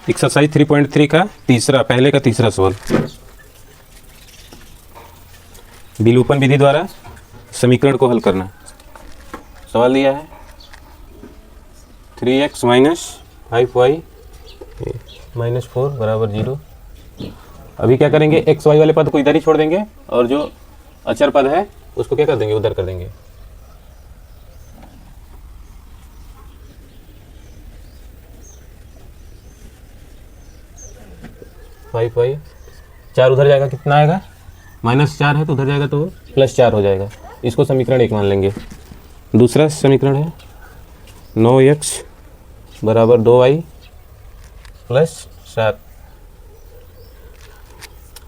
Exercise 3.3 का पहले का तीसरा सवाल। विलोपन विधि द्वारा समीकरण को हल करना। सवाल दिया है 3x माइनस 5y माइनस 4 बराबर 0। अभी क्या करेंगे, एक्स वाई वाले पद को इधर ही छोड़ देंगे और जो अचर पद है उसको क्या कर देंगे, उधर कर देंगे। फाइव वाई 4 उधर जाएगा, कितना आएगा, -4 है तो उधर जाएगा तो +4 हो जाएगा। इसको समीकरण 1 मान लेंगे। दूसरा समीकरण है 9x बराबर 2y + 7।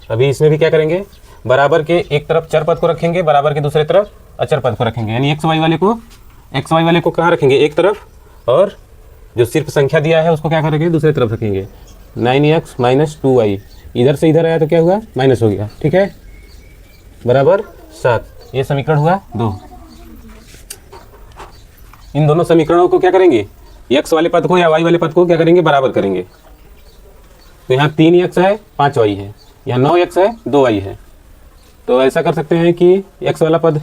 अभी इसमें भी क्या करेंगे, बराबर के एक तरफ चर पद को रखेंगे, बराबर के दूसरे तरफ अचर पद को रखेंगे। यानी एक्स वाई वाले को कहाँ रखेंगे, एक तरफ, और जो सिर्फ संख्या दिया है उसको क्या करेंगे, दूसरे तरफ रखेंगे। 9x माइनस 2y इधर से इधर आया तो क्या हुआ, माइनस हो गया, ठीक है, बराबर 7। ये समीकरण हुआ 2। इन दोनों समीकरणों को क्या करेंगे, x वाले पद को या y वाले पद को क्या करेंगे, बराबर करेंगे। तो यहाँ 3x है 5y है, यहाँ 9x है 2y है। तो ऐसा कर सकते हैं कि x वाला पद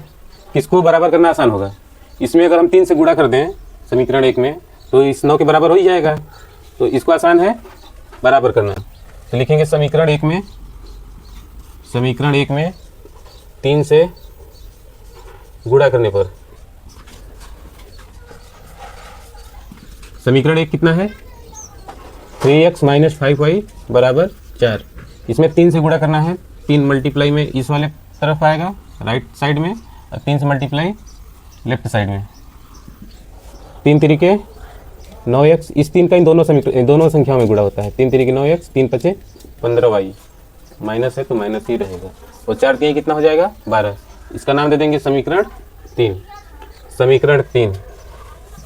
किसको बराबर करना आसान होगा, इसमें अगर हम 3 से गुणा कर दें समीकरण 1 में तो इस 9 के बराबर हो ही जाएगा। तो इसको आसान है बराबर करना। तो लिखेंगे समीकरण 1 में 3 से गुणा करने पर समीकरण 1 कितना है, 3x माइनस 5y बराबर 4। इसमें 3 से गुणा करना है, 3 मल्टीप्लाई में इस वाले तरफ आएगा राइट साइड में, और 3 से मल्टीप्लाई लेफ्ट साइड में। 3 तरीके 9x, इस 3 का इन दोनों संख्याओं में गुणा होता है। 3 तरीके 9x, 3 पचे 15y, माइनस है तो माइनस ही रहेगा, और 4 3 कितना हो जाएगा 12। इसका नाम दे देंगे समीकरण 3। समीकरण 3।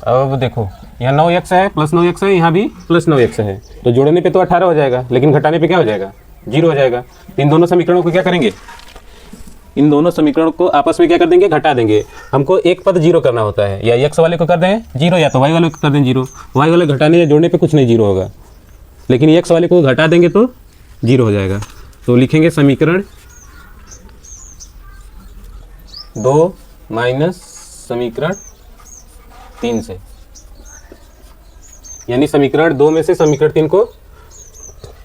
अब देखो यहाँ 9x है प्लस 9x है, यहाँ भी प्लस 9x है, तो जोड़ने पे तो 18 हो जाएगा, लेकिन घटाने पे क्या हो जाएगा, 0 हो जाएगा। तो इन दोनों समीकरणों को क्या करेंगे, इन दोनों समीकरणों को आपस में क्या कर देंगे, घटा देंगे। हमको एक पद 0 करना होता है, या x वाले को कर दें 0 या तो y वाले को कर दें 0। y वाले घटाने या जोड़ने पे कुछ नहीं 0 होगा, लेकिन x वाले को घटा देंगे तो 0 हो जाएगा। तो लिखेंगे समीकरण 2 माइनस समीकरण 3 से, यानी समीकरण 2 में से समीकरण 3 को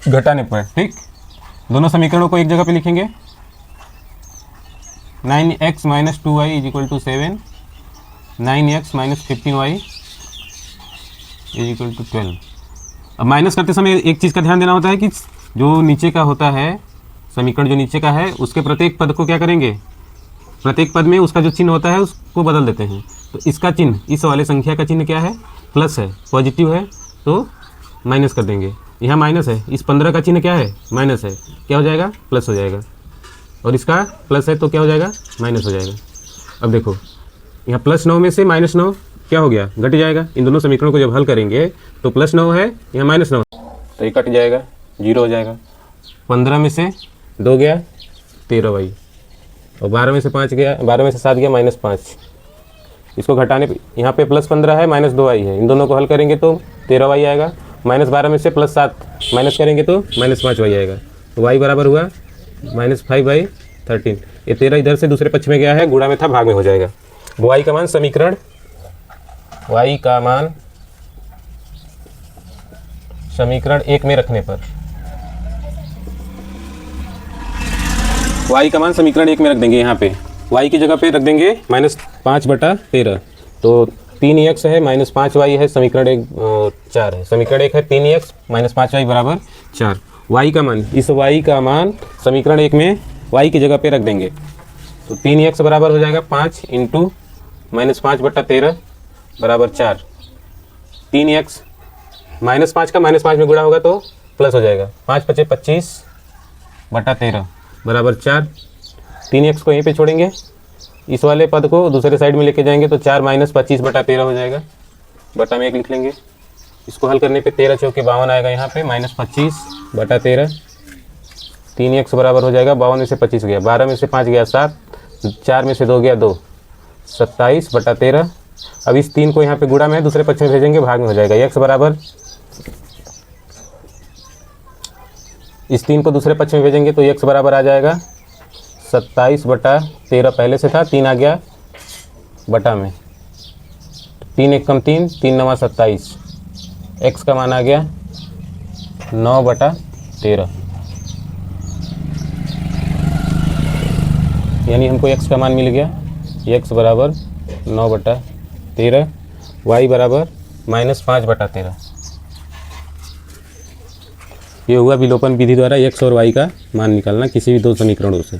घटाने पर। ठीक, दोनों समीकरणों को एक जगह पे लिखेंगे। 9x minus 2y is equal to 7, 9x minus 15y is equal to 12। अब माइनस करते समय एक चीज़ का ध्यान देना होता है कि जो नीचे का होता है समीकरण, जो नीचे का है उसके प्रत्येक पद को क्या करेंगे, प्रत्येक पद में उसका जो चिन्ह होता है उसको बदल देते हैं। तो इसका चिन्ह, इस वाले संख्या का चिन्ह क्या है, प्लस है, पॉजिटिव है तो माइनस कर देंगे। यहाँ माइनस है, इस 15 का चिन्ह क्या है, माइनस है, क्या हो जाएगा, प्लस हो जाएगा, और इसका प्लस है तो क्या हो जाएगा, माइनस हो जाएगा। अब देखो यहाँ +9 में से -9 क्या हो गया, घट जाएगा। इन दोनों समीकरणों को जब हल करेंगे तो +9 है, यहाँ -9 तो ये कट जाएगा, 0 हो जाएगा। 15 में से 2 गया 13y, और 12 में से 5 गया, 12 में से 7 गया -5। इसको घटाने पे यहाँ पे +15 है -2y है, इन दोनों को हल करेंगे तो 13y आएगा। -12 में से +7 माइनस करेंगे तो -5y आएगा। तो y बराबर हुआ -5/13। ये 13 इधर से दूसरे पक्ष में गया है, गुणा में था, भाग में हो जाएगा। y का मान समीकरण, y का मान समीकरण 1 में रखने पर, y का मान समीकरण 1 में रख देंगे। यहाँ पे y की जगह पे रख देंगे -5/13। तो 3x है -5y है, समीकरण 4 है। समीकरण 1 है 3x -5y बराबर 4। y का मान, इस y का मान समीकरण 1 में y की जगह पे रख देंगे। तो 3x बराबर हो जाएगा 5 इंटू -5/13 बराबर 4। 3x -5 का -5 में गुणा होगा तो प्लस हो जाएगा, 5 पचे 25/13 बराबर 4। 3x को यहीं पे छोड़ेंगे, इस वाले पद को दूसरे साइड में लेके जाएंगे तो 4 - 25/13 हो जाएगा, बटा में 1 लिख लेंगे। इसको हल करने पे 13 चौके 52 आएगा, यहाँ पे -25/13। 3x बराबर हो जाएगा, 52 में से 25 गया, 12 में से 5 गया 7, 4 में से 2 गया 2, 27/13। अब इस 3 को यहाँ पे गुणा में दूसरे पक्ष में भेजेंगे, भाग में हो जाएगा। x बराबर इस 3 को दूसरे पक्ष में भेजेंगे तो x बराबर आ जाएगा 27/13 पहले से था, 3 आ गया बटा में, 3 एक कम 3, 3 9 27, x का मान आ गया 9/13, यानी हमको x का मान मिल गया, x बराबर 9/13, y बराबर -5/13। ये हुआ विलोपन विधि द्वारा x और y का मान निकालना किसी भी दो समीकरणों से।